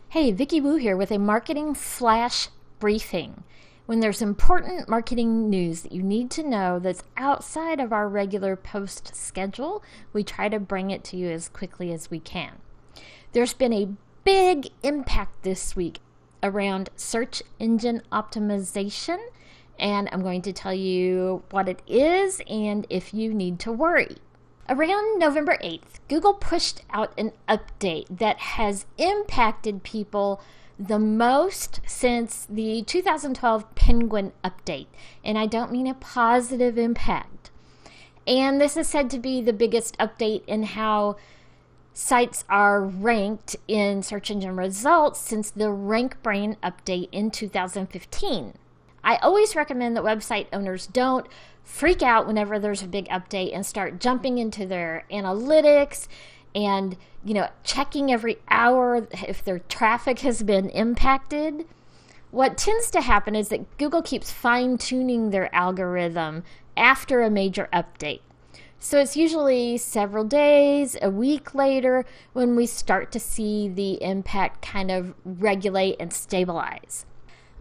Hey, Vicky Wu here with a marketing flash briefing. When there's important marketing news that you need to know that's outside of our regular post schedule, we try to bring it to you as quickly as we can. There's been a big impact this week around search engine optimization, and I'm going to tell you what it is and if you need to worry. Around November 8th, Google pushed out an update that has impacted people the most since the 2012 Penguin update, and I don't mean a positive impact. And this is said to be the biggest update in how sites are ranked in search engine results since the RankBrain update in 2015. I always recommend that website owners don't freak out whenever there's a big update and start jumping into their analytics and, checking every hour if their traffic has been impacted. What tends to happen is that Google keeps fine-tuning their algorithm after a major update. So it's usually several days, a week later, when we start to see the impact kind of regulate and stabilize.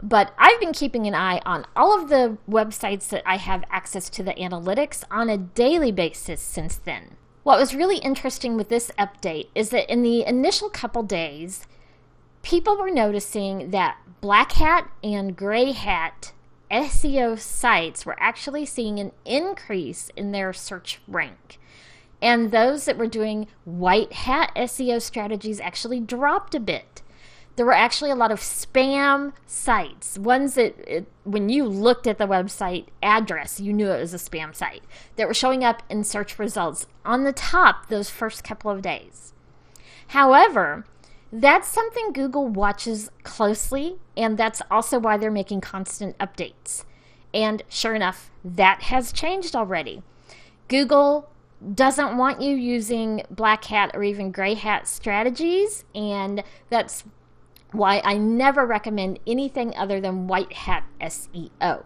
But I've been keeping an eye on all of the websites that I have access to the analytics on a daily basis since then. What was really interesting with this update is that in the initial couple days, people were noticing that black hat and gray hat SEO sites were actually seeing an increase in their search rank. And those that were doing white hat SEO strategies actually dropped a bit. There were actually a lot of spam sites, ones that when you looked at the website address, you knew it was a spam site, that were showing up in search results on the top those first couple of days. However, that's something Google watches closely, and that's also why they're making constant updates. And sure enough, that has changed already. Google doesn't want you using black hat or even gray hat strategies, and that's why I never recommend anything other than white hat SEO.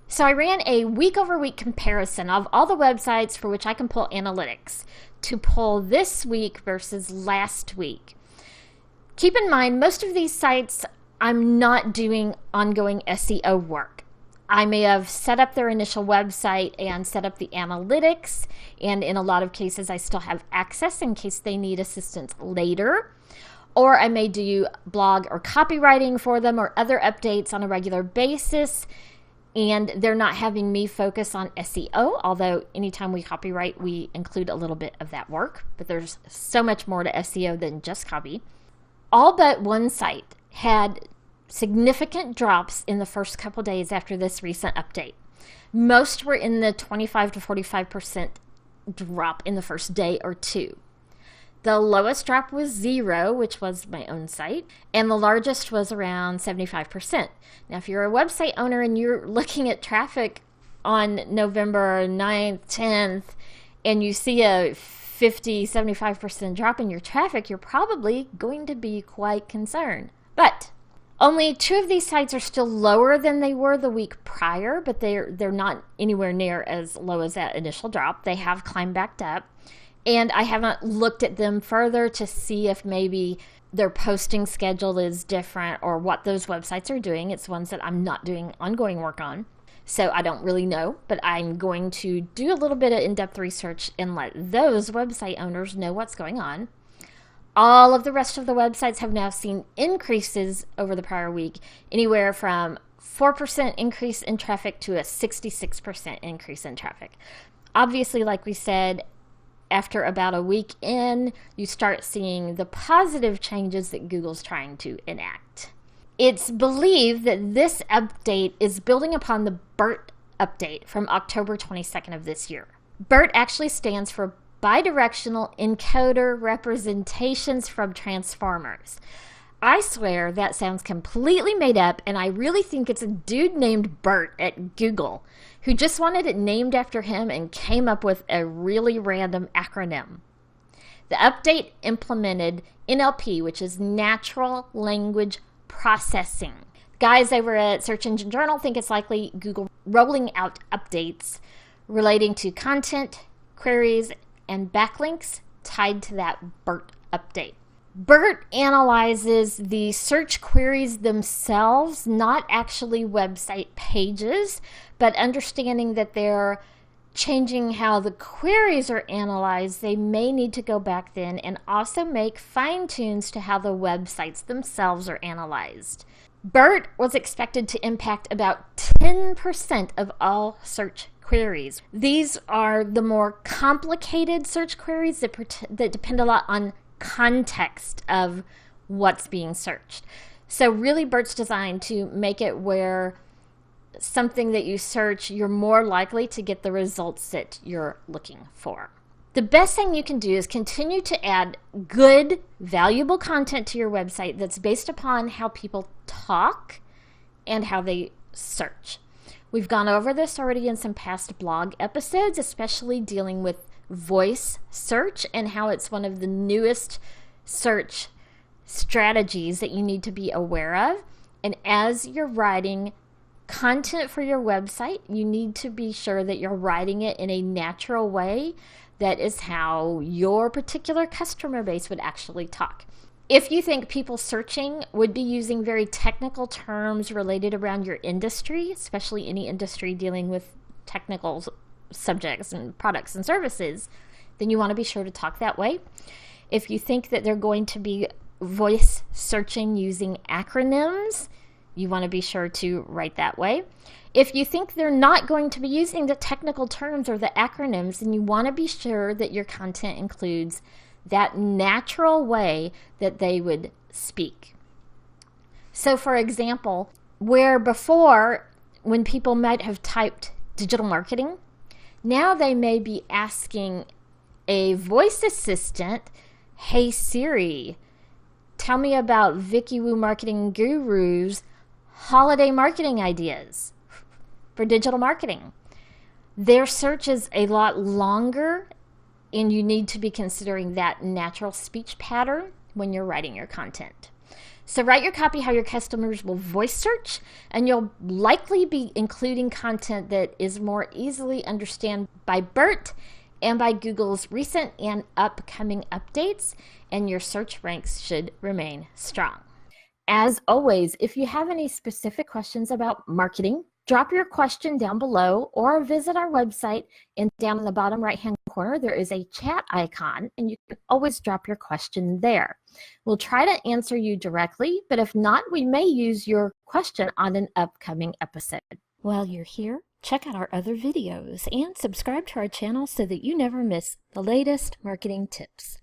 So I ran a week-over-week comparison of all the websites for which I can pull analytics to pull this week versus last week. Keep in mind, most of these sites I'm not doing ongoing SEO work. I may have set up their initial website and set up the analytics, and in a lot of cases I still have access in case they need assistance later. Or I may do blog or copywriting for them or other updates on a regular basis, and they're not having me focus on SEO, although anytime we copyright, we include a little bit of that work, but there's so much more to SEO than just copy. All but one site had significant drops in the first couple days after this recent update. Most were in the 25 to 45% drop in the first day or two. The lowest drop was 0, which was my own site, and the largest was around 75%. Now, if you're a website owner and you're looking at traffic on November 9th, 10th, and you see a 50, 75% drop in your traffic, you're probably going to be quite concerned. But only 2 of these sites are still lower than they were the week prior, but they're not anywhere near as low as that initial drop. They have climbed back up. And I haven't looked at them further to see if maybe their posting schedule is different or what those websites are doing. It's ones that I'm not doing ongoing work on. So I don't really know, but I'm going to do a little bit of in-depth research and let those website owners know what's going on. All of the rest of the websites have now seen increases over the prior week, anywhere from 4% increase in traffic to a 66% increase in traffic. Obviously, like we said, after about a week in, you start seeing the positive changes that Google's trying to enact. It's believed that this update is building upon the BERT update from October 22nd of this year. BERT actually stands for Bidirectional Encoder Representations from Transformers. I swear that sounds completely made up, and I really think it's a dude named Bert at Google who just wanted it named after him and came up with a really random acronym. The update implemented NLP, which is Natural Language Processing. Guys over at Search Engine Journal think it's likely Google rolling out updates relating to content, queries, and backlinks tied to that BERT update. BERT analyzes the search queries themselves, not actually website pages, but understanding that they're changing how the queries are analyzed, they may need to go back then and also make fine tunes to how the websites themselves are analyzed. BERT was expected to impact about 10% of all search queries. These are the more complicated search queries that depend a lot on context of what's being searched. So really BERT's designed to make it where something that you search, you're more likely to get the results that you're looking for. The best thing you can do is continue to add good, valuable content to your website that's based upon how people talk and how they search. We've gone over this already in some past blog episodes, especially dealing with voice search and how it's one of the newest search strategies that you need to be aware of. And as you're writing content for your website, you need to be sure that you're writing it in a natural way. That is how your particular customer base would actually talk. If you think people searching would be using very technical terms related around your industry, especially any industry dealing with technical subjects and products and services, then you want to be sure to talk that way. If you think that they're going to be voice searching using acronyms, you want to be sure to write that way. If you think they're not going to be using the technical terms or the acronyms, then you want to be sure that your content includes that natural way that they would speak. So for example, where before when people might have typed digital marketing, now they may be asking a voice assistant, "Hey Siri, tell me about Vicky Woo Marketing Guru's holiday marketing ideas for digital marketing." Their search is a lot longer, and you need to be considering that natural speech pattern when you're writing your content. So write your copy how your customers will voice search, and you'll likely be including content that is more easily understood by BERT and by Google's recent and upcoming updates, and your search ranks should remain strong. As always, if you have any specific questions about marketing, drop your question down below or visit our website, and down in the bottom right-hand corner, there is a chat icon, and you can always drop your question there. We'll try to answer you directly, but if not, we may use your question on an upcoming episode. While you're here, check out our other videos and subscribe to our channel so that you never miss the latest marketing tips.